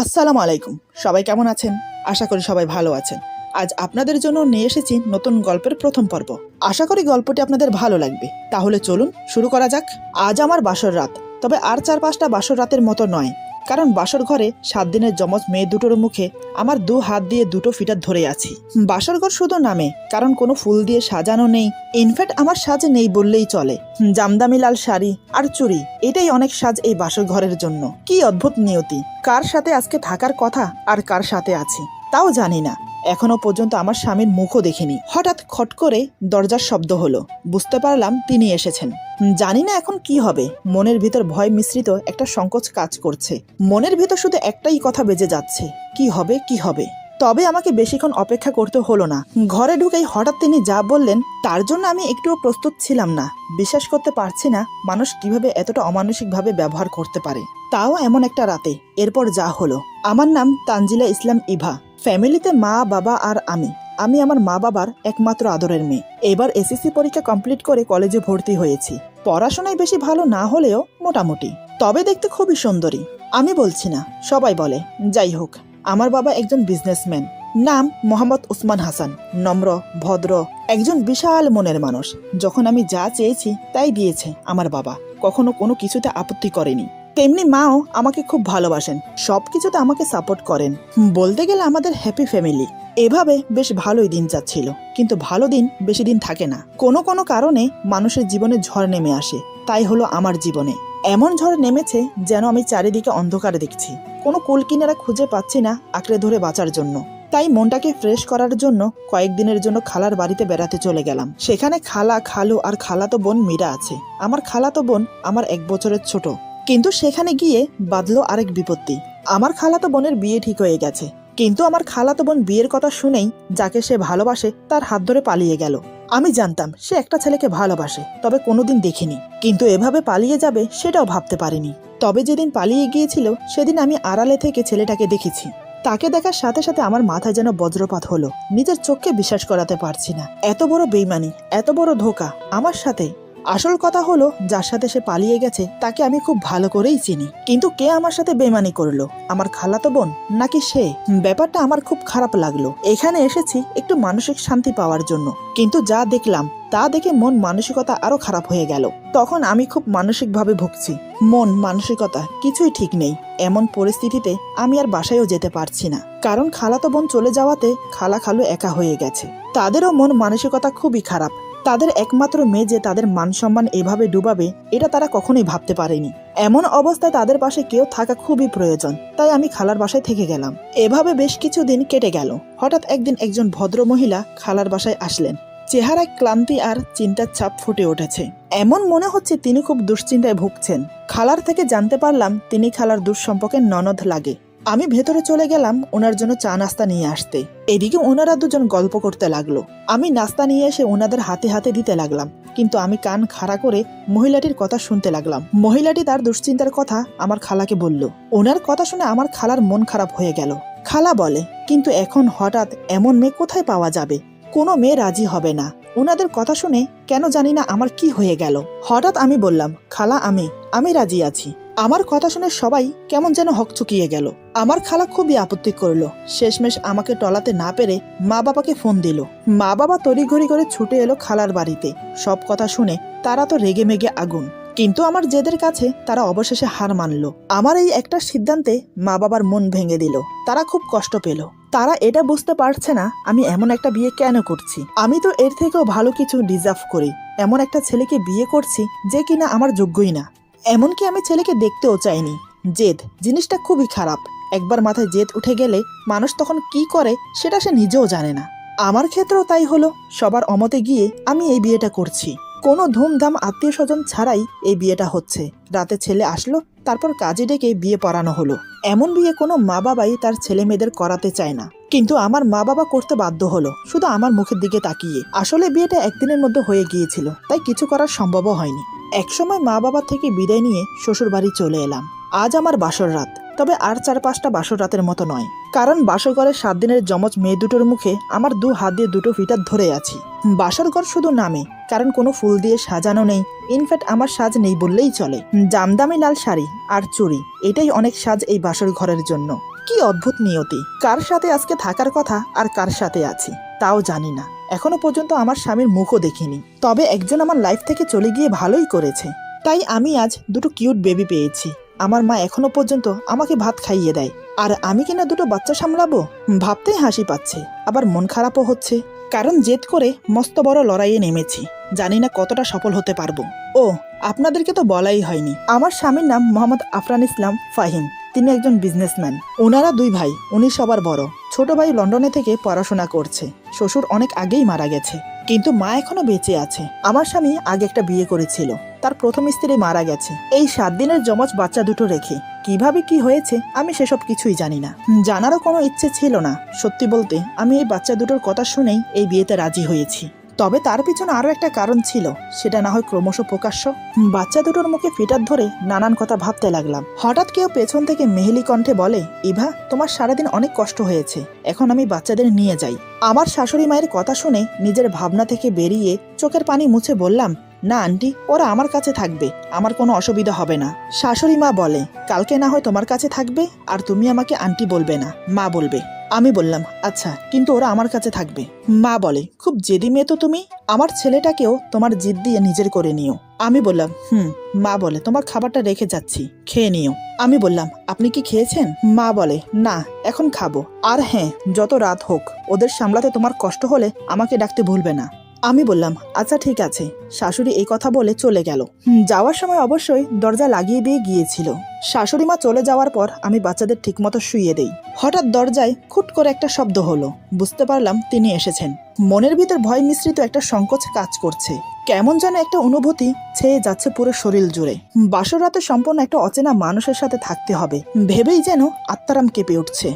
আসসালামু আলাইকুম। সবাই কেমন আছেন? আশা করি সবাই ভালো আছেন। আজ আপনাদের জন্য নিয়ে এসেছি নতুন গল্পের প্রথম পর্ব। আশা করি গল্পটি আপনাদের ভালো লাগবে। তাহলে চলুন শুরু করা যাক। আজ আমার বাসর রাত, তবে আর 4-5টা বাসর রাতের মতো নয়। কারণ বাসর ঘরে 7 দিনের যমজ মেয়ে দুটোর মুখে আমার 2 হাত দিয়ে দুটো ফিটার ধরে আছি। বাসর ঘর শুধু নামে, কারণ কোনো ফুল দিয়ে সাজানো নেই। ইনফ্যাক্ট আমার সাজে নেই বললেই চলে। জামদামি লাল শাড়ি আর চুড়ি, এটাই অনেক সাজ এই বাসর ঘরের জন্য। কি অদ্ভুত নিয়তি, কার সাথে আজকে থাকার কথা আর কার সাথে আছি তাও জানি না। এখনো পর্যন্ত আমার স্বামীর মুখও দেখিনি। হঠাৎ খট করে দরজার শব্দ হলো। বুঝতে পারলাম তিনি এসেছেন। জানি না এখন কি হবে। মনের ভিতর ভয় মিশ্রিত একটা সংকোচ কাজ করছে। মনের ভিতর শুধু একটাই কথা বেজে যাচ্ছে, কি হবে কি হবে। তবে আমাকে বেশিক্ষণ অপেক্ষা করতে হলো না। ঘরে ঢুকেই হঠাৎ তিনি যা বললেন তার জন্য আমি একটুও প্রস্তুত ছিলাম না। বিশ্বাস করতে পারছি না মানুষ কিভাবে এতটা অমানসিকভাবে ব্যবহার করতে পারে, তাও এমন একটা রাতে। এরপর যা হলো। আমার নাম তানজিলা ইসলাম ইভা। ফ্যামিলিতে মা বাবা আর আমি আমার মা বাবার একমাত্র আদরের মেয়ে। এবার এসএসসি পরীক্ষা কমপ্লিট করে কলেজে ভর্তি হয়েছি। পড়াশোনায় বেশি ভালো না হলেও মোটামুটি, তবে দেখতে খুবই সুন্দরী। আমি বলছি না, সবাই বলে। যাই হোক, আমার বাবা একজন বিজনেসম্যান। নাম মোহাম্মদ উসমান হাসান। নম্র, ভদ্র, একজন বিশাল মনের মানুষ। যখন আমি যা চেয়েছি তাই দিয়েছে আমার বাবা। কখনো কোনো কিছুতে আপত্তি করেনি। তেমনি মাও আমাকে খুব ভালোবাসেন, সবকিছুতে আমাকে সাপোর্ট করেন। বলতে গেলে আমাদের হ্যাপি ফ্যামিলি। এভাবে বেশ ভালোই দিন যাচ্ছিল। কিন্তু ভালো দিন বেশি দিন থাকে না। কোনো কোনো কারণে মানুষের জীবনে ঝড় নেমে আসে। তাই হলো আমার জীবনে। এমন ঝড় নেমেছে যেন আমি চারিদিকে অন্ধকার দেখছি। কোনো কুল কিনারা খুঁজে পাচ্ছি না আঁকড়ে ধরে বাঁচার জন্য। তাই মনটাকে ফ্রেশ করার জন্য কয়েকদিনের জন্য খালার বাড়িতে বেড়াতে চলে গেলাম। সেখানে খালা, খালু আর খালাতো বোন মীরা আছে। আমার খালাতো বোন আমার 1 বছরের ছোট। কিন্তু সেখানে গিয়ে বাঁধলো আরেক বিপত্তি। আমার খালাতো বোনের বিয়ে ঠিক হয়ে গেছে। কিন্তু আমার খালাতো বোন বিয়ের কথা শুনেই যাকে সে ভালোবাসে তার হাত ধরে পালিয়ে গেল। আমি জানতাম সে একটা ছেলেকে ভালোবাসে, তবে কোনোদিন দেখিনি। কিন্তু এভাবে পালিয়ে যাবে সেটাও ভাবতে পারিনি। তবে যেদিন পালিয়ে গিয়েছিল সেদিন আমি আড়ালে থেকে ছেলেটাকে দেখেছি। তাকে দেখার সাথে সাথে আমার মাথায় যেন বজ্রপাত হলো। নিজের চোখকে বিশ্বাস করাতে পারছি না। এত বড় বেইমানি, এত বড় ধোঁকা আমার সাথে। আসল কথা হলো, যার সাথে সে পালিয়ে গেছে তাকে আমি খুব ভালো করেই চিনি। কিন্তু কে আমার সাথে বেইমানি করলো? আমার খালাতো বোন নাকি সে? ব্যাপারটা আমার খুব খারাপ লাগলো। এখানে এসেছি একটু মানসিক শান্তি পাওয়ার জন্য, কিন্তু যা দেখলাম তা দেখে মন মানসিকতা আরো খারাপ হয়ে গেল। তখন আমি খুব মানসিকভাবে ভুগছি। মন মানসিকতা কিছুই ঠিক নেই। এমন পরিস্থিতিতে আমি আর বাসায়ও যেতে পারছি না, কারণ খালাতো বোন চলে যাওয়াতে খালা খালু একা হয়ে গেছে। তাদেরও মন মানসিকতা খুবই খারাপ। তাদের একমাত্র মেয়ে যে তাদের মান সম্মান এভাবে ডুবাবে, এটা তারা কখনোই ভাবতে পারেনি। এমন অবস্থায় তাদের পাশে কেউ থাকা খুবই প্রয়োজন। তাই আমি খালার বাসায় থেকে গেলাম। এভাবে বেশ কিছুদিন কেটে গেল। হঠাৎ একদিন একজন ভদ্র মহিলা খালার বাসায় আসলেন। চেহারায় ক্লান্তি আর চিন্তার ছাপ ফুটে উঠেছে। এমন মনে হচ্ছে তিনি খুব দুশ্চিন্তায় ভুগছেন। খালার থেকে জানতে পারলাম তিনি খালার দুঃসম্পর্কের ননদ লাগে। আমি ভেতরে চলে গেলাম ওনার জন্য চা নাস্তা নিয়ে আসতে। এদিকে ওনারা দুজন গল্প করতে লাগলো। আমি নাস্তা নিয়ে এসে ওনাদের হাতে হাতে দিতে লাগলাম। কিন্তু আমি কান খাড়া করে মহিলাটির কথা শুনতে লাগলাম। মহিলাটি তার দুশ্চিন্তার কথা আমার খালাকে বলল। ওনার কথা শুনে আমার খালার মন খারাপ হয়ে গেল। খালা বলে, কিন্তু এখন হঠাৎ এমন মেয়ে কোথায় পাওয়া যাবে? কোনো মেয়ে রাজি হবে না। ওনাদের কথা শুনে কেন জানি না আমার কি হয়ে গেল। হঠাৎ আমি বললাম, খালা আমি রাজি আছি। আমার কথা শুনে সবাই কেমন যেন হকচকিয়ে গেল। আমার খালা খুবই আপত্তি করলো। শেষমেশ আমাকে টলাতে না পেরে মা বাবাকে ফোন দিল। মা বাবা তড়িঘড়ি করে ছুটে এলো খালার বাড়িতে। সব কথা শুনে তারা তো রেগে মেগে আগুন। কিন্তু আমার জেদের কাছে তারা অবশেষে হার মানল। আমার এই একটা সিদ্ধান্তে মা বাবার মন ভেঙে দিল। তারা খুব কষ্ট পেল। তারা এটা বুঝতে পারছে না আমি এমন একটা বিয়ে কেন করছি। আমি তো এর থেকেও ভালো কিছু ডিজার্ভ করি। এমন একটা ছেলেকে বিয়ে করছি যে কিনা আমার যোগ্যই না। এমনকি আমি ছেলেকে দেখতেও চাইনি। জেদ জিনিসটা খুবই খারাপ। একবার মাথায় জেদ উঠে গেলে মানুষ তখন কি করে সেটা সে নিজেও জানে না। আমার ক্ষেত্রেও তাই হলো। সবার অমতে গিয়ে আমি এই বিয়েটা করছি। কোনো ধুমধাম আত্মীয় স্বজন ছাড়াই এই বিয়েটা হচ্ছে। রাতে ছেলে আসলো, তারপর কাজে ডেকে বিয়ে পড়ানো হলো। এমন বিয়ে কোনো মা বাবাই তার ছেলে মেয়েদের করাতে চায় না, কিন্তু আমার মা বাবা করতে বাধ্য হলো, শুধু আমার মুখের দিকে তাকিয়ে। আসলে বিয়েটা একদিনের মধ্যে হয়ে গিয়েছিল, তাই কিছু করার সম্ভবও হয়নি। একসময় মা বাবা থেকে বিদায় নিয়ে শ্বশুর বাড়ি চলে এলাম। আজ আমার বাসর রাত, তবে আর 4-5টা বাসর রাতের মতো নয়। কারণ বাসর ঘরে 7 দিনের যমজ মেয়ে দুটোর মুখে আমার 2 হাত দিয়ে দুটো ফিটার ধরে আছি। বাসর ঘর শুধু নামে, কারণ কোনো ফুল দিয়ে সাজানো নেই। ইনফ্যাক্ট আমার সাজ নেই বললেই চলে। জামদামি লাল শাড়ি আর চুড়ি, এটাই অনেক সাজ এই বাসর ঘরের জন্য। কি অদ্ভুত নিয়তি, কার সাথে আজকে থাকার কথা আর কার সাথে আছি তাও জানি না। এখনো পর্যন্ত আমার স্বামীর মুখও দেখিনি, তবে একজন আমার লাইফ থেকে চলে গিয়ে ভালোই করেছে। তাই আমি আজ দুটো কিউট বেবি পেয়েছি। আমার মা এখনো পর্যন্ত আমাকে ভাত খাইয়ে দেয়, আর আমি কিনা দুটো বাচ্চা সামলাবো, ভাবতেই হাসি পাচ্ছে, আবার মন খারাপও হচ্ছে। কারণ জেদ করে মস্ত বড় লড়াইয়ে নেমেছি, জানি না কতটা সফল হতে পারবো। ও আপনাদেরকে তো বলাই হয়নি, আমার স্বামীর নাম মোহাম্মদ আফরান ইসলাম ফাহিম। তিনি একজন বিজনেসম্যান। ওনারা দুই ভাই, উনি সবার বড়। ছোট ভাই লন্ডনে থেকে পড়াশোনা করছে। শ্বশুর অনেক আগেই মারা গেছে, কিন্তু মা এখনো বেঁচে আছে। আমার স্বামী আগে একটা বিয়ে করেছিল, তার প্রথম স্ত্রী মারা গেছে। এই 7 দিনের যমজ বাচ্চা দুটো রেখে কিভাবে কি হয়েছে আমি সেসব কিছুই জানি না, জানারও কোনো ইচ্ছে ছিল না। সত্যি বলতে আমি এই বাচ্চা দুটোর কথা শুনেই এই বিয়েতে রাজি হয়েছি। তবে তার পিছনে আরো একটা কারণ ছিল, সেটা না হয় ক্রমশ প্রকাশ্য। বাচ্চা দুটোর মুখে ফিটার ধরে নানান কথা ভাবতে লাগলাম। হঠাৎ কেউ পেছন থেকে মেহেলি কণ্ঠে বলে, ইভা তোমার সারাদিন অনেক কষ্ট হয়েছে, এখন আমি বাচ্চাদের নিয়ে যাই। আমার শাশুড়ি মায়ের কথা শুনে নিজের ভাবনা থেকে বেরিয়ে চোখের পানি মুছে বললাম, না আন্টি, ওরা আমার কাছে থাকবে, আমার কোনো অসুবিধা হবে না। শাশুড়ি মা বলে, কালকে না হয় তোমার কাছে থাকবে, আর তুমি আমাকে আন্টি বলবে না, মা বলবে। আমি বললাম, আচ্ছা, কিন্তু ওরা আমার কাছে থাকবে। মা বলে, খুব জেদি মেয়ে তো তুমি, আমার ছেলেটাকেও তোমার জিদ দিয়ে নিজের করে নিও। আমি বললাম, মা বলে, তোমার খাবারটা রেখে যাচ্ছি, খেয়ে নিও। আমি বললাম, আপনি কি খেয়েছেন? মা বলে, না, এখন খাবো। আর হ্যাঁ, যত রাত হোক, ওদের সামলাতে তোমার কষ্ট হলে আমাকে ডাকতে ভুলবে না। আমি বললাম, আচ্ছা ঠিক আছে। শাশুড়ি এই কথা বলে চলে গেল। যাওয়ার সময় অবশ্যই দরজা লাগিয়ে দিয়ে গিয়েছিল। শাশুড়ি মা চলে যাওয়ার পর আমি বাচ্চাদের ঠিকমতো শুইয়ে দেই। হঠাৎ দরজায় খুট করে একটা শব্দ হলো, বুঝতে পারলাম তিনি এসেছেন। মনের ভিতর ভয় মিশ্রিত একটা সংকোচ কাজ করছে, কেমন যেন একটা অনুভূতি ছেয়ে যাচ্ছে পুরো শরীর জুড়ে। বাসর রাতে সম্পূর্ণ একটা অচেনা মানুষের সাথে থাকতে হবে ভেবেই যেন আত্মারাম কেঁপে উঠছে।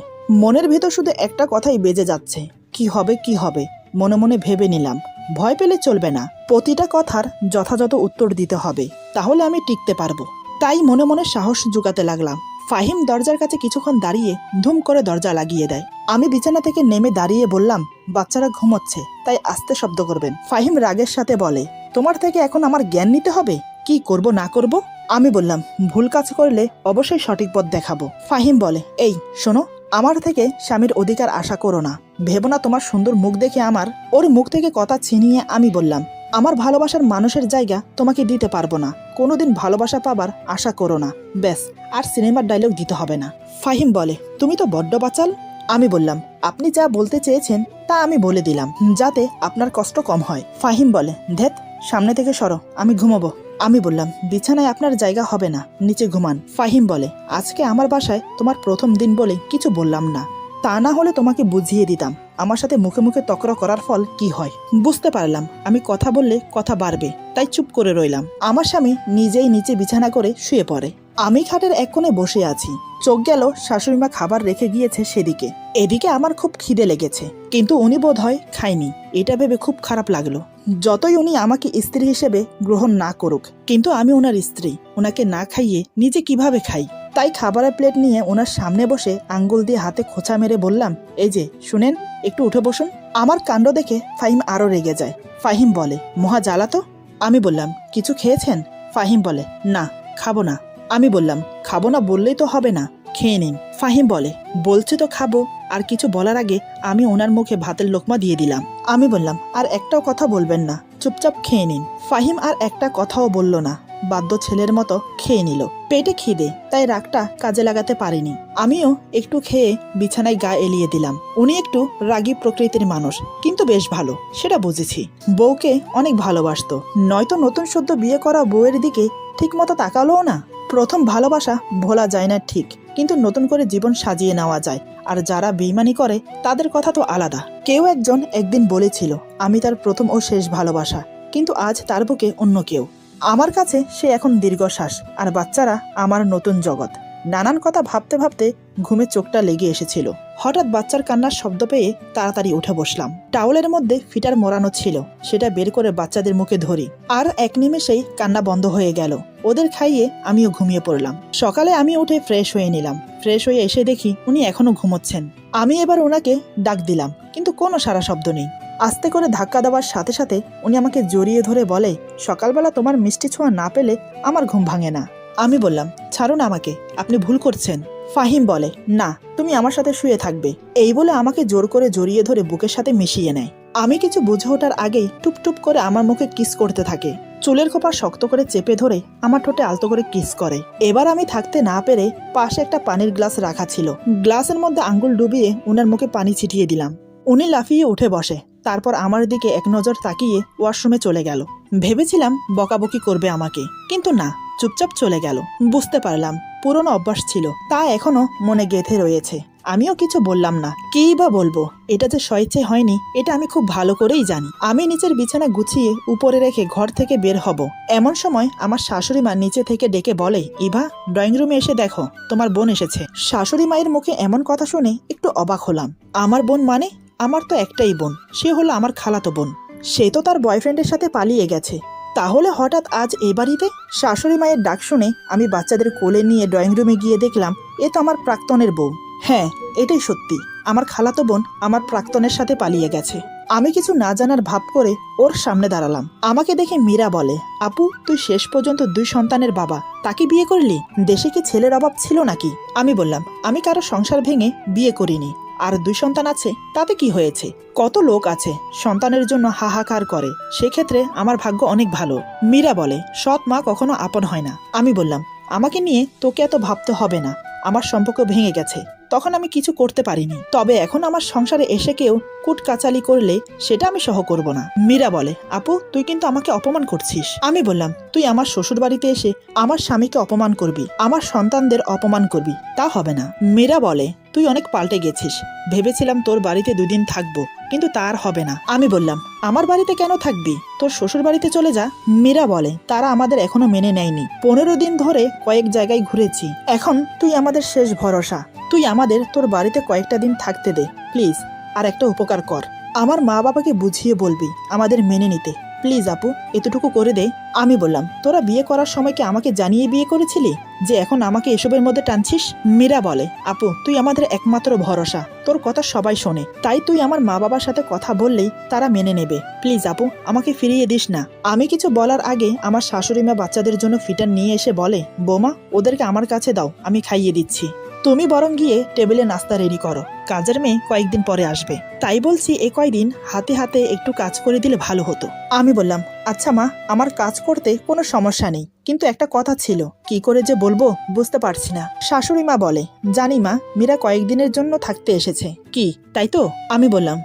মনের ভিতর শুধু একটা কথাই বেজে যাচ্ছে, কি হবে কি হবে। মনে মনে ভেবে নিলাম, ভয় পেলে চলবে না, প্রতিটা কথার যথাযথ উত্তর দিতে হবে, তাহলে আমি টিকতে পারবো। তাই মনে মনে সাহস জোগাতে লাগলাম। ফাহিম দরজার কাছে কিছুক্ষণ দাঁড়িয়ে ধুম করে দরজা লাগিয়ে দেয়। আমি বিছানা থেকে নেমে দাঁড়িয়ে বললাম, বাচ্চারা ঘুমোচ্ছে, তাই আস্তে শব্দ করবেন। ফাহিম রাগের সাথে বলে, তোমার থেকে এখন আমার জ্ঞান নিতে হবে, কি করব না করব? আমি বললাম, ভুল কাজ করলে অবশ্যই সঠিক পথ দেখাবো। ফাহিম বলে, এই শোনো, আমার থেকে স্বামীর অধিকার আশা করো না, ভেবো না তোমার সুন্দর মুখ দেখে আমার। ওর মুখ থেকে কথা ছিনিয়ে আমি বললাম, আমার ভালোবাসার মানুষের জায়গা তোমাকে দিতে পারবো না, কোনোদিন ভালোবাসা পাবার আশা করো না, ব্যাস, আর সিনেমার ডায়লগ দিতে হবে না। ফাহিম বলে, তুমি তো বড্ড বাচাল। আমি বললাম, আপনি যা বলতে চেয়েছেন তা আমি বলে দিলাম, যাতে আপনার কষ্ট কম হয়। ফাহিম বলে, ধ্যাত, সামনে থেকে সরো, আমি ঘুমাবো। আমি বললাম, বিছানায় আপনার জায়গা হবে না, নিচে ঘুমান। ফাহিম বলে, আজকে আমার বাসায় তোমার প্রথম দিন বলে কিছু বললাম না, তা না হলে তোমাকে বুঝিয়ে দিতাম আমার সাথে মুখে মুখে তকরা করার ফল কি হয়। বুঝতে পারলাম আমি কথা বললে কথা বাড়বে, তাই চুপ করে রইলাম। আমার স্বামী নিজেই নিচে বিছানা করে শুয়ে পড়ে। আমি খাটের এক কোণে বসে আছি, চোখ গেল শাশুড়িমা খাবার রেখে গিয়েছে সেদিকে। এদিকে আমার খুব খিদে লেগেছে, কিন্তু উনি বোধ হয় খায়নি, এটা ভেবে খুব খারাপ লাগলো। যতই উনি আমাকে স্ত্রী হিসেবে গ্রহণ না করুক, কিন্তু আমি ওনার স্ত্রী, ওনাকে না খাইয়ে নিজে কিভাবে খাই? তাই খাবারের প্লেট নিয়ে ওনার সামনে বসে আঙ্গুল দিয়ে হাতে খোঁচা মেরে বললাম, এই যে শুনেন, একটু উঠে বসুন। আমার কাণ্ড দেখে ফাহিম আরো রেগে যায়। ফাহিম বলে, মহা জ্বালা তো। আমি বললাম, কিছু খেয়েছেন? ফাহিম বলে, না, খাবো না। আমি বললাম, খাবো না বললেই তো হবে না, খেয়ে নিন। ফাহিম বলে, বলছি তো খাবো। আর কিছু বলার আগে আমি ওনার মুখে ভাতের লোকমা দিয়ে দিলাম। আমি বললাম, আর একটাও কথা বলবেন না, চুপচাপ খেয়ে নিন। ফাহিম আর একটা কথাও বলল না, বাধ্য ছেলের মতো খেয়ে নিল। পেটে খিদে, তাই রাগটা কাজে লাগাতে পারিনি। আমিও একটু খেয়ে বিছানায় গা এলিয়ে দিলাম। উনি একটু রাগী প্রকৃতির মানুষ, কিন্তু বেশ ভালো, সেটা বুঝেছি। বউকে অনেক ভালোবাসতো, নয়তো নতুন সদ্য বিয়ে করা বউয়ের দিকে ঠিক মতো তাকালোও না। প্রথম ভালোবাসা ভোলা যায় না ঠিক, কিন্তু নতুন করে জীবন সাজিয়ে নেওয়া যায়। আর যারা বেইমানি করে তাদের কথা তো আলাদা। কেউ একজন একদিন বলেছিল আমি তার প্রথম ও শেষ ভালোবাসা, কিন্তু আজ তার বুকে অন্য কেউ। আমার কাছে সে এখন দীর্ঘশ্বাস, আর বাচ্চারা আমার নতুন জগৎ। নানান কথা ভাবতে ভাবতে ঘুমে চোখটা লেগে এসেছিল। হঠাৎ বাচ্চার কান্নার শব্দ পেয়ে তাড়াতাড়ি উঠে বসলাম। টাওয়ালের মধ্যে ফিটার মোড়ানো ছিল, সেটা বের করে বাচ্চাদের মুখে ধরি, আর এক নিমেষেই কান্না বন্ধ হয়ে গেল। ওদের খাইয়ে আমিও ঘুমিয়ে পড়লাম। সকালে আমি উঠে ফ্রেশ হয়ে নিলাম। ফ্রেশ হয়ে এসে দেখি উনি এখনো ঘুমোচ্ছেন। আমি এবার ওনাকে ডাক দিলাম, কিন্তু কোনো সারা শব্দ নেই। আস্তে করে ধাক্কা দেওয়ার সাথে সাথে উনি আমাকে জড়িয়ে ধরে বলে, সকালবেলা তোমার মিষ্টি ছোঁয়া না পেলে আমার ঘুম ভাঙে না। আমি বললাম, ছাড়ুন আমাকে, আপনি ভুল করছেন। ফাহিম বলে, না, তুমি আমার সাথে শুয়ে থাকবে। এই বলে আমাকে জোর করে জড়িয়ে ধরে বুকের সাথে মিশিয়ে নেয়। আমি কিছু বুঝে ওঠার আগেই টুপটুপ করে আমার মুখে কিস করতে থাকে। চুলের খোপা শক্ত করে চেপে ধরে আমার ঠোঁটে আলতো করে কিস করে। এবার আমি থাকতে না পেরে পাশে একটা পানির গ্লাস রাখা ছিল, গ্লাসের মধ্যে আঙ্গুল ডুবিয়ে উনার মুখে পানি ছিটিয়ে দিলাম। উনি লাফিয়ে উঠে বসে, তারপর আমার দিকে এক নজর তাকিয়ে ওয়াশরুমে চলে গেল। ভেবেছিলাম বকাবকি করবে আমাকে, কিন্তু না, চুপচাপ চলে গেল। বুঝতে পারলাম পুরনো অভ্যাস ছিল, তা এখনো মনে গেঁথে রয়েছে। আমিও কিছু বললাম না, কিই বা বলবো। এটা যে স্বেচ্ছে হয়নি এটা আমি খুব ভালো করেই জানি। আমি নিচের বিছানা গুছিয়ে উপরে রেখে ঘর থেকে বের হব, এমন সময় আমার শাশুড়ি মা নিচে থেকে ডেকে বলে, ইভা, ড্রয়িং রুমে এসে দেখো, তোমার বোন এসেছে। শাশুড়ি মায়ের মুখে এমন কথা শুনে একটু অবাক হলাম। আমার বোন মানে? আমার তো একটাই বোন, সে হলো আমার খালাতো বোন। সে তো তার বয়ফ্রেন্ডের সাথে পালিয়ে গেছে। তাহলে হঠাৎ আজ এই বাড়িতে? শাশুড়ি মায়ের ডাক শুনে আমি বাচ্চাদের কোলে নিয়ে ড্রয়িং রুমে গিয়ে দেখলাম এ তো আমার প্রাক্তনের বউ। হ্যাঁ, এটাই সত্যি, আমার খালাতো বোন আমার প্রাক্তনের সাথে পালিয়ে গেছে। আমি কিছু না জানার ভাব করে ওর সামনে দাঁড়ালাম। আমাকে দেখে মীরা বলে, আপু, তুই শেষ পর্যন্ত 2 সন্তানের বাবা, তাকে বিয়ে করলি? দেশে কি ছেলের অভাব ছিল নাকি? আমি বললাম, আমি কারো সংসার ভেঙে বিয়ে করিনি। আর 2 সন্তান আছে, তাতে কি হয়েছে? কত লোক আছে সন্তানের জন্য হাহাকার করে, সেক্ষেত্রে আমার ভাগ্য অনেক ভালো। মীরা বলে, সৎ মা কখনো আপন হয় না। আমি বললাম, আমাকে নিয়ে তোকে এত ভাবতে হবে না, আমার সম্পর্ক ভেঙে গেছে, তখন আমি কিছু করতে পারিনি। তবে এখন আমার সংসারে এসে কেউ কুটকাচালি করলে সেটা আমি সহ করব না। মীরা বলে, আপু, তুই কিন্তু আমাকে অপমান করছিস। আমি বললাম, তুই আমার শ্বশুর বাড়িতে এসে আমার স্বামীকে অপমান করবি, আমার সন্তানদের অপমান করবি, তা হবে না। মীরা বলে, তুই অনেক পাল্টে গেছিস, ভেবেছিলাম তোর বাড়িতে 2 দিন থাকবো, কিন্তু তার হবে না। আমি বললাম, আমার বাড়িতে কেন থাকবি? তোর শ্বশুর বাড়িতে চলে যা। মীরা বলে, তারা আমাদের এখনো মেনে নেয়নি। 15 দিন ধরে কয়েক জায়গায় ঘুরেছি, এখন তুই আমাদের শেষ ভরসা। তুই আমাদের তোর বাড়িতে কয়েকটা দিন থাকতে দে প্লিজ। আর একটা উপকার কর, আমার মা বাবাকে বুঝিয়ে বলবি আমাদের মেনে নিতে, প্লিজ আপু, এতটুকু করে দে। আমি বললাম, তোরা বিয়ে করার সময় কি আমাকে জানিয়ে বিয়ে করেছিলি যে এখন আমাকে এসবের মধ্যে টানছিস? মীরা বলে, আপু, তুই আমাদের একমাত্র ভরসা, তোর কথা সবাই শোনে, তাই তুই আমার মা বাবার সাথে কথা বললেই তারা মেনে নেবে। প্লিজ আপু, আমাকে ফিরিয়ে দিস না। আমি কিছু বলার আগে আমার শাশুড়ি মা বাচ্চাদের জন্য ফিটার নিয়ে এসে বলে, বৌমা, ওদেরকে আমার কাছে দাও, আমি খাইয়ে দিচ্ছি। তুমি বরং গিয়ে টেবিলে নাস্তা রেডি করো, কাজের মেয়ে কয়েকদিন পরে আসবে। তাই বলছি, এই কয়দিন হাতে হাতে একটু কাজ করে দিলে ভালো হতো। আমি বললাম, আচ্ছা মা, আমার কাজ করতে কোনো সমস্যা নেই, কিন্তু একটা কথা ছিল, কি করে যে বলবো বুঝতে পারছি না। শাশুড়ি মা বলে, জানি মা, মীরা কয়েকদিনের জন্য থাকতে এসেছে। কি, তাই তো? আমি বললাম,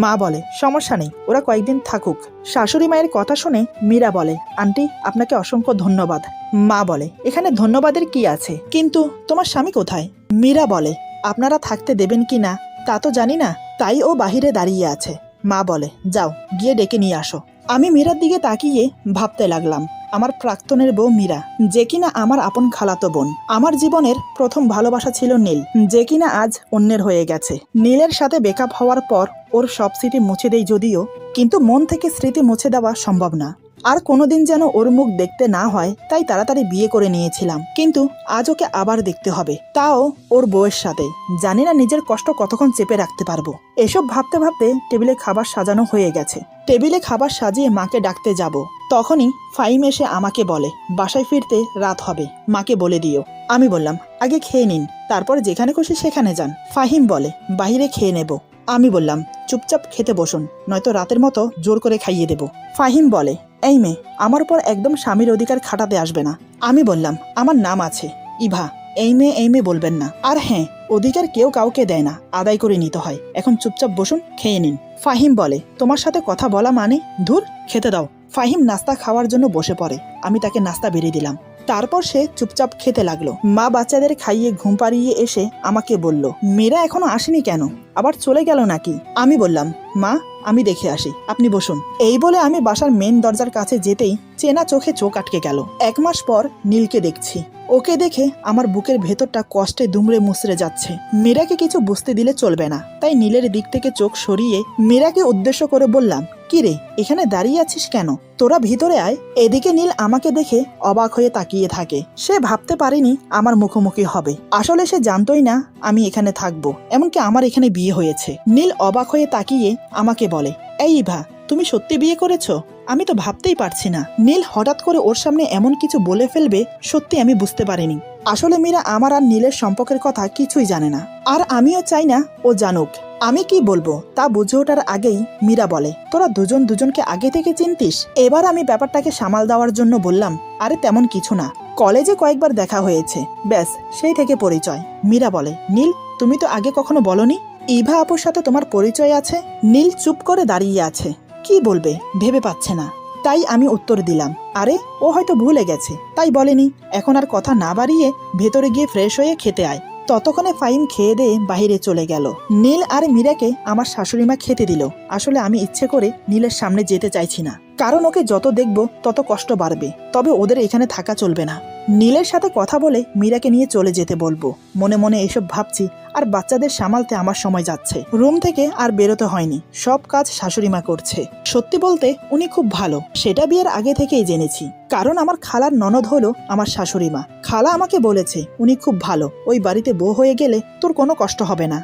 মা বলে, সমস্যা নেই, ওরা কয়েকদিন থাকুক। শাশুড়ি মায়ের কথা শুনে মীরা বলে, আন্টি, আপনাকে অসংখ্য ধন্যবাদ। মা বলে, এখানে ধন্যবাদের কি আছে, কিন্তু তোমার স্বামী কোথায়? মীরা বলে, আপনারা থাকতে দেবেন কি না তা তো জানি না, তাই ও বাহিরে দাঁড়িয়ে আছে। মা বলে, যাও গিয়ে ডেকে নিয়ে আসো। আমি মীরার দিকে তাকিয়ে ভাবতে লাগলাম, আমার প্রাক্তনের বউ মীরা, যে কিনা আমার আপন খালাতো বোন। আমার জীবনের প্রথম ভালোবাসা ছিল নীল, যে কিনা আজ অন্যের হয়ে গেছে। নীলের সাথে ব্রেকআপ হওয়ার পর ওর সব স্মৃতি মুছে দেই যদিও, কিন্তু মন থেকে স্মৃতি মুছে দেওয়া সম্ভব না। আর কোনোদিন যেন ওর মুখ দেখতে না হয়, তাই তাড়াতাড়ি বিয়ে করে নিয়েছিলাম। কিন্তু আজ ওকে আবার দেখতে হবে, তাও ওর বউয়ের সাথে। জানি না নিজের কষ্ট কতক্ষণ চেপে রাখতে পারবো। এসব ভাবতে ভাবতে টেবিলে খাবার সাজানো হয়ে গেছে। টেবিলে খাবার সাজিয়ে মাকে ডাকতে যাব, তখনই ফাইম এসে আমাকে বলে, বাসায় ফিরতে রাত হবে, মাকে বলে দিও। আমি বললাম, আগে খেয়ে নিন, তারপর যেখানে খুশি সেখানে যান। ফাহিম বলে, বাইরে খেয়ে নেব। আমি বললাম, চুপচাপ খেতে বসুন, নয়তো রাতের মতো জোর করে খাইয়ে দেব। ফাহিম বলে, এই মেয়ে, আমার উপর একদম স্বামীর অধিকার খাটাতে আসবে না। আমি বললাম, আমার নাম আছে ইভা, এই মেয়ে বলবেন না। আর হ্যাঁ, অধিকার কেউ কাউকে দেয় না, আদায় করে নিতে হয়। এখন চুপচাপ বসুন, খেয়ে নিন। ফাহিম বলে, তোমার সাথে কথা বলা মানে? ধুর, খেতে দাও। ফাহিম নাস্তা খাওয়ার জন্য বসে পড়ে, আমি তাকে নাস্তা বেরিয়ে দিলাম। তারপর সে চুপচাপ খেতে লাগলো। মা বাচ্চাদের খাইয়ে ঘুম পাড়িয়ে এসে আমাকে বলল, মীরা এখনো আসেনি কেন, আবার চলে গেল নাকি? আমি বললাম, মা, আমি দেখে আসি, আপনি বসুন। এই বলে আমি বাসার মেন দরজার কাছে যেতেই চেনা চোখে চোখ আটকে গেল। 1 মাস পর নীলকে দেখছি। ওকে দেখে আমার বুকের ভেতরটা কষ্টে দুমড়ে মুচড়ে যাচ্ছে। মীরাকে কিছু বুঝতে দিলে চলবে না, তাই নীলের দিক থেকে চোখ সরিয়ে মীরাকে উদ্দেশ্য করে বললাম, কিরে, এখানে দাঁড়িয়ে আছিস কেন? তোরা ভিতরে আয়। এদিকে নীল আমাকে দেখে অবাক হয়ে তাকিয়ে থাকে। সে ভাবতে পারেনি আমার মুখোমুখি হবে। আসলে সে জানতোই না আমি এখানে থাকবো, এমনকি আমার এখানে বিয়ে হয়েছে। নীল অবাক হয়ে তাকিয়ে আমাকে বলে, এই ইভা, তুমি সত্যি বিয়ে করেছো? আমি তো ভাবতেই পারছি না। নীল হঠাৎ করে ওর সামনে এমন কিছু বলে ফেলবে সত্যি আমি বুঝতে পারিনি। আসলে মীরা আমার আর নীলের সম্পর্কের কথা কিছুই জানে না, আর আমিও চাই না ও জানুক। আমি কি বলবো তা বুঝে ওঠার আগেই মীরা বলে, তোরা দুজন দুজনকে আগে থেকে চিনতিস? এবার আমি ব্যাপারটাকে সামাল দেওয়ার জন্য বললাম, আরে তেমন কিছু না, কলেজে কয়েকবার দেখা হয়েছে, ব্যাস সেই থেকে পরিচয়। মীরা বলে, নীল তুমি তো আগে কখনো বলনি ইভা আপুর সাথে তোমার পরিচয় আছে? নীল চুপ করে দাঁড়িয়ে আছে, কি বলবে ভেবে পাচ্ছে না। তাই আমি উত্তর দিলাম, আরে ও হয়তো ভুলে গেছে তাই বলেনি। এখন আর কথা না বাড়িয়ে ভেতরে গিয়ে ফ্রেশ হয়ে খেতে আয়। ততক্ষণে ফাহিম খেয়ে দিয়ে বাহিরে চলে গেল। নীল আর মীরাকে আমার শাশুড়িমা খেতে দিল। আসলে আমি ইচ্ছে করে নীলের সামনে যেতে চাইছি না, কারণ ওকে যত দেখব তত কষ্ট বাড়বে। তবে ওদের এখানে থাকা চলবে না। নীলের সাথে কথা বলে মীরাকে নিয়ে চলে যেতে বলবো। মনে মনে এসব ভাবছি, আর বাচ্চাদের সামালতে আমার সময় যাচ্ছে। রুম থেকে আর বেরোতে হয়নি, সব কাজ শাশুড়িমা করছে। সত্যি বলতে উনি খুব ভালো, সেটা বিয়ের আগে থেকেই জেনেছি, কারণ আমার খালার ননদ হলো আমার শাশুড়িমা। খালা আমাকে বলেছে উনি খুব ভালো, ওই বাড়িতে বউ হয়ে গেলে তোর কোনো কষ্ট হবে না।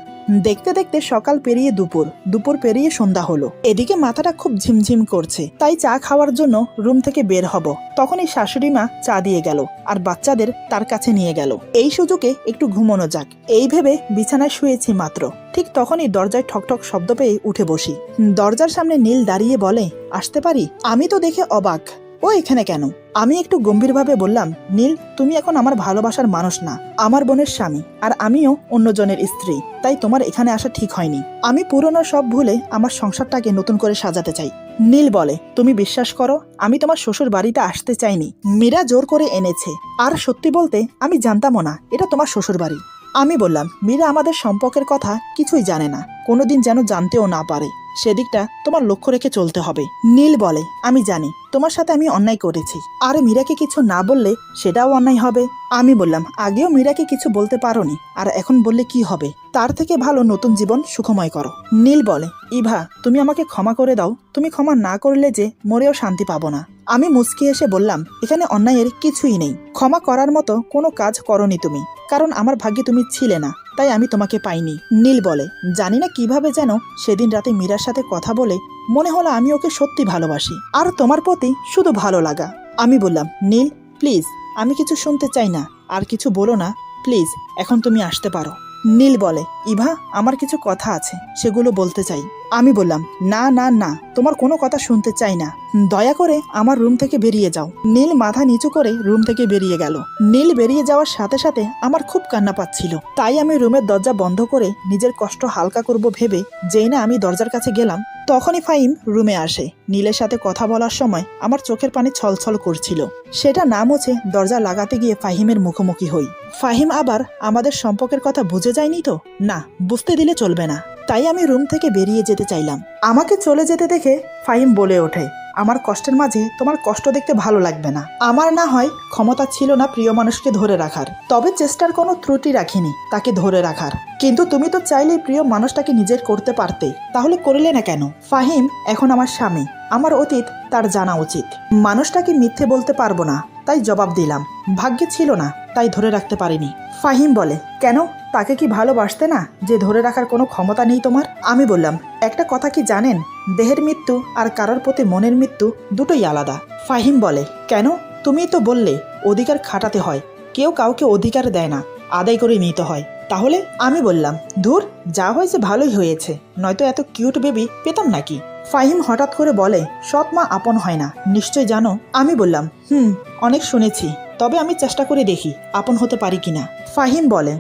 দেখতে দেখতে সকাল পেরিয়ে দুপুর, দুপুর পেরিয়ে সন্ধ্যা হলো। এদিকে মাথাটা খুব ঝিমঝিম করছে, তাই চা খাওয়ার জন্য রুম থেকে বের হব। তখনই শাশুড়িমা চা দিয়ে গেল আর বাচ্চাদের তার কাছে নিয়ে গেল। এই সুযোগে একটু ঘুমানো যাক, এই ভেবে বিছানায় শুয়েছি মাত্র, ঠিক তখনই দরজায় ঠকঠক শব্দ পেয়ে উঠে বসি। দরজার সামনে নীল দাঁড়িয়ে বলে, আসতে পারি? আমি তো দেখে অবাক, ও এখানে কেন? আমি একটু গম্ভীরভাবে বললাম, নীল তুমি এখন আমার ভালোবাসার মানুষ না, আমার বোনের স্বামী, আর আমিও অন্যজনের স্ত্রী, তাই তোমার এখানে আসা ঠিক হয়নি। আমি পুরনো সব ভুলে আমার সংসারটাকে নতুন করে সাজাতে চাই। নীল বলে, তুমি বিশ্বাস করো আমি তোমার শ্বশুর বাড়িতে আসতে চাইনি, মীরা জোর করে এনেছে। আর সত্যি বলতে আমি জানতামও না এটা তোমার শ্বশুর বাড়ি। আমি বললাম, মীরা আমাদের সম্পর্কের কথা কিছুই জানে না, কোনোদিন যেন জানতেও না পারে, সেদিকটা তোমার লক্ষ্য রেখে চলতে হবে। নীল বলে, আমি জানি তোমার সাথে আমি অন্যায় করেছি, আর মীরাকে কিছু না বললে সেটাও অন্যায় হবে। আমি বললাম, আগেও মীরাকে কিছু বলতে পারোনি, আর এখন বললে কি হবে? তার থেকে ভালো নতুন জীবন সুখময় করো। নীল বলে, ইভা তুমি আমাকে ক্ষমা করে দাও, তুমি ক্ষমা না করলে যে মরেও শান্তি পাবো না। আমি মুচকি এসে বললাম, এখানে অন্যায়ের কিছুই নেই, ক্ষমা করার মতো কোনো কাজ করনি তুমি, কারণ আমার ভাগ্যে তুমি ছিলে না, তাই আমি তোমাকে পাইনি। নীল বলে, জানি না কিভাবে যেন সেদিন রাতে মীরার সাথে কথা বলে মনে হলো আমি ওকে সত্যি ভালোবাসি, আর তোমার প্রতি শুধু ভালো লাগা। আমি বললাম, নীল প্লিজ, আমি কিছু শুনতে চাই না, আর কিছু বলো না প্লিজ, এখন তুমি আসতে পারো। নীল বলে, ইভা আমার কিছু কথা আছে, সেগুলো বলতে চাই। আমি বললাম, না না না, তোমার কোনো কথা শুনতে চাই না, দয়া করে আমার রুম থেকে বেরিয়ে যাও। নীল মাথা নিচু করে রুম থেকে বেরিয়ে গেল। নীল বেরিয়ে যাওয়ার সাথে সাথে আমার খুব কান্না পাচ্ছিল, তাই আমি রুমের দরজা বন্ধ করে নিজের কষ্ট হালকা করব ভেবে যেই না আমি দরজার কাছে গেলাম, তখনই ফাহিম রুমে আসে। নীলের সাথে কথা বলার সময় আমার চোখের পানি ছলছল করছিল, সেটা না মুছে দরজা লাগাতে গিয়ে ফাহিমের মুখোমুখি হই। ফাহিম আবার আমাদের সম্পর্কের কথা বুঝে যায়নি তো? না, বুঝতে দিলে চলবে না, তাই আমি রুম থেকে বেরিয়ে যেতে চাইলাম। আমাকে চলে যেতে দেখে ফাহিম বলে ওঠে, আমার কষ্টের মাঝে তোমার কষ্ট দেখতে ভালো লাগবে না। আমার না হয় ক্ষমতা ছিল না প্রিয় মানুষকে ধরে রাখার, তবে চেষ্টার কোনো ত্রুটি রাখিনি তাকে ধরে রাখার, কিন্তু তুমি তো চাইলেই প্রিয় মানুষটাকে নিজের করতে পারতে, তাহলে করলে না কেন? ফাহিম এখন আমার স্বামী, আমার অতীত তার জানা উচিত। মানুষটাকে মিথ্যে বলতে পারবো না, তাই জবাব দিলাম, ভাগ্যে ছিল না তাই ধরে রাখতে পারিনি। ফাহিম বলে, কেন, তাকে কি ভালোবাসতে না যে ধরে রাখার কোনো ক্ষমতা নেই তোমার? আমি বললাম, একটা কথা কি জানেন, দেহের মৃত্যু আর কারোর প্রতি মনের মৃত্যু দুটোই আলাদা। ফাহিম বলে, কেন? তুমি তো বললে অধিকার খাটাতে হয়, কেউ কাউকে অধিকার দেয় না, আদায় করে নিতে হয়, তাহলে? আমি বললাম, ধুর, যা হয়েছে ভালোই হয়েছে, নয়তো এত কিউট বেবি পেতাম নাকি। ফাহিম হঠাৎ করে বলে, সৎ মা আপন হয় না, নিশ্চয় জানো? আমি বললাম, অনেক শুনেছি, তবে আমি চেষ্টা করে দেখি আপন হতে পারি কিনা। ফাহিম বলে,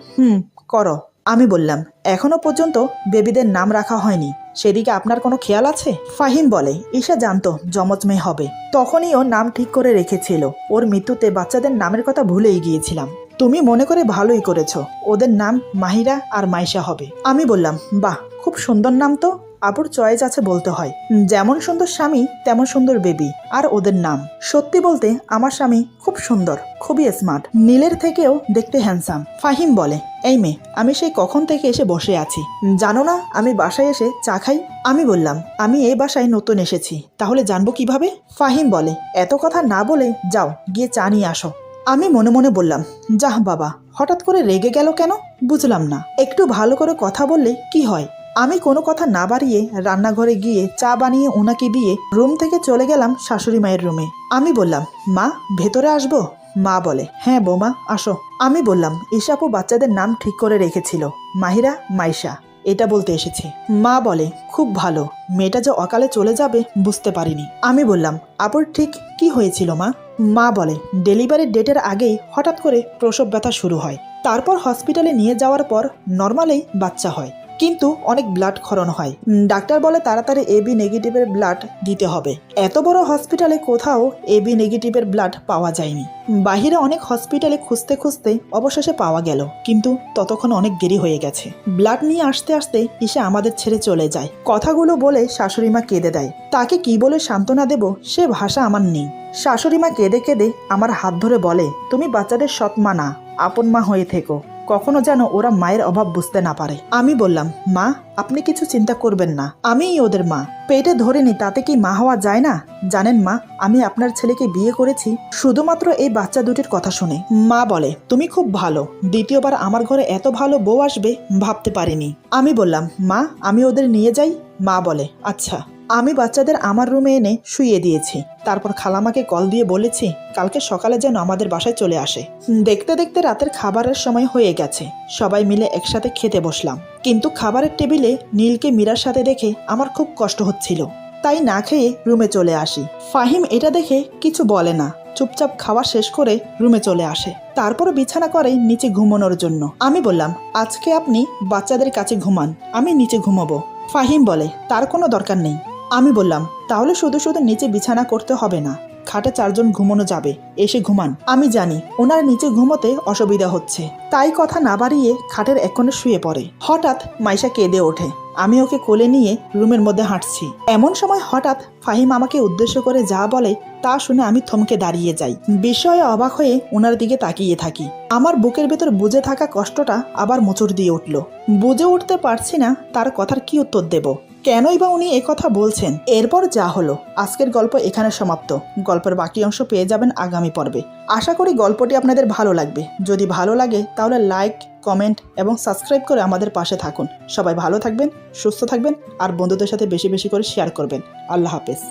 করো। আমি বললাম, এখনো পর্যন্ত বেবিদের নাম রাখা হয়নি, সেদিকে আপনার কোনো খেয়াল আছে? ফাহিম বলে, ঈশা জানতো যমজ মেয়ে হবে, তখনই ও নাম ঠিক করে রেখেছিল, ওর মৃত্যুতে বাচ্চাদের নামের কথা ভুলেই গিয়েছিলাম। তুমি মনে করে ভালোই করেছো, ওদের নাম মাহিরা আর মাইশা হবে। আমি বললাম, বাহ, খুব সুন্দর নাম তো, আপুর চয়েস আছে বলতে হয়, যেমন সুন্দর স্বামী তেমন সুন্দর বেবি, আর ওদের নাম। সত্যি বলতে আমার স্বামী খুব সুন্দর, খুবই স্মার্ট, নীলের থেকেও দেখতে হ্যান্ডসাম। ফাহিম বলে, এই মেয়ে, আমি সেই কখন থেকে এসে বসে আছি, জানো না আমি বাসায় এসে চা খাই? আমি বললাম, আমি এই বাসায় নতুন এসেছি, তাহলে জানবো কিভাবে? ফাহিম বলে, এত কথা না বলে যাও গিয়ে চা নিয়ে আসো। আমি মনে মনে বললাম, যাহ বাবা, হঠাৎ করে রেগে গেল কেন বুঝলাম না, একটু ভালো করে কথা বললে কি হয়। আমি কোনো কথা না বাড়িয়ে রান্নাঘরে গিয়ে চা বানিয়ে ওনাকে দিয়ে রুম থেকে চলে গেলাম শাশুড়ি মায়ের রুমে। আমি বললাম, মা ভেতরে আসবো? মা বলে, হ্যাঁ বৌমা আসো। আমি বললাম, ঈশা আপু বাচ্চাদের নাম ঠিক করে রেখেছিল, মাহিরা, মাইশা, এটা বলতে এসেছি। মা বলে, খুব ভালো, মেয়েটা যে অকালে চলে যাবে বুঝতে পারিনি। আমি বললাম, আপুর ঠিক কি হয়েছিল মা? মা বলে, ডেলিভারির ডেটের আগেই হঠাৎ করে প্রসব ব্যথা শুরু হয়, তারপর হসপিটালে নিয়ে যাওয়ার পর নর্মালেই বাচ্চা হয়, কিন্তু অনেক ব্লাড ক্ষরণ হয়। ডাক্তার বলে তাড়াতাড়ি এবি নেগেটিভের ব্লাড দিতে হবে। এত বড় হসপিটালে কোথাও এবি নেগেটিভের ব্লাড পাওয়া যায়নি। বাহিরে অনেক হসপিটালে খুঁজতে খুঁজতে অবশেষে পাওয়া গেল, কিন্তু ততক্ষণ অনেক দেরি হয়ে গেছে। ব্লাড নিয়ে আসতে আসতে ঈশা আমাদের ছেড়ে চলে যায়। কথাগুলো বলে শাশুড়ি মা কেঁদে দেয়। তাকে কি বলে সান্ত্বনা দেব সে ভাষা আমার নেই। শাশুড়ি মা কেঁদে কেঁদে আমার হাত ধরে বলে, তুমি বাচ্চাদের সৎ মা না, আপন মা হয়ে থেকো, কখনো যেন ওরা মায়ের অভাব বুঝতে না পারে। আমি বললাম, মা আপনি কিছু চিন্তা করবেন না, আমিই ওদের মা, পেটে ধরিনি তাতে কি মা হওয়া যায় না? জানেন মা, আমি আপনার ছেলেকে বিয়ে করেছি শুধুমাত্র এই বাচ্চা দুটির কথা শুনে। মা বলে, তুমি খুব ভালো, দ্বিতীয়বার আমার ঘরে এত ভালো বউ আসবে ভাবতে পারিনি। আমি বললাম, মা আমি ওদের নিয়ে যাই? মা বলে, আচ্ছা। আমি বাচ্চাদের আমার রুমে এনে শুইয়ে দিয়েছি, তারপর খালামাকে কল দিয়ে বলেছি কালকে সকালে যেন আমাদের বাসায় চলে আসে। দেখতে দেখতে রাতের খাবারের সময় হয়ে গেছে, সবাই মিলে একসাথে খেতে বসলাম, কিন্তু খাবারের টেবিলে নীলকে মীরার সাথে দেখে আমার খুব কষ্ট হচ্ছিল, তাই না খেয়ে রুমে চলে আসি। ফাহিম এটা দেখে কিছু বলে না, চুপচাপ খাওয়া শেষ করে রুমে চলে আসে, তারপর বিছানা করে নিচে ঘুমানোর জন্য। আমি বললাম, আজকে আপনি বাচ্চাদের কাছে ঘুমান, আমি নিচে ঘুমাবো। ফাহিম বলে, তার কোনো দরকার নেই। আমি বললাম, তাহলে শুধু শুধু নিচে বিছানা করতে হবে না, খাটে 4 জন ঘুমানো যাবে, এসে ঘুমান। আমি জানি ওনার নিচে ঘুমোতে অসুবিধা হচ্ছে, তাই কথা না বাড়িয়ে খাটের এক কোণে শুয়ে পড়ে। হঠাৎ মাইশা কেঁদে ওঠে, আমি ওকে কোলে নিয়ে রুমের মধ্যে হাঁটছি, এমন সময় হঠাৎ ফাহিম আমাকে উদ্দেশ্য করে যা বলে তা শুনে আমি থমকে দাঁড়িয়ে যাই, বিস্ময়ে অবাক হয়ে ওনার দিকে তাকিয়ে থাকি। আমার বুকের ভেতর বুঝে থাকা কষ্টটা আবার মোচড় দিয়ে উঠল। বুঝে উঠতে পারছি না তার কথার কি উত্তর দেব, কেনই বা উনি কথা বলছেন। এরপর যা হলো, আজকের গল্প এখানে সমাপ্ত। গল্পের বাকি অংশ পেয়ে যাবেন আগামী পর্বে। আশা করি গল্পটি আপনাদের ভালো লাগবে। যদি ভালো লাগে তাহলে লাইক, কমেন্ট এবং সাবস্ক্রাইব করে আমাদের পাশে থাকুন। সবাই ভালো থাকবেন, সুস্থ থাকবেন আর বন্ধুদের সাথে বেশি বেশি করে শেয়ার করবেন। আল্লাহ হাফেজ।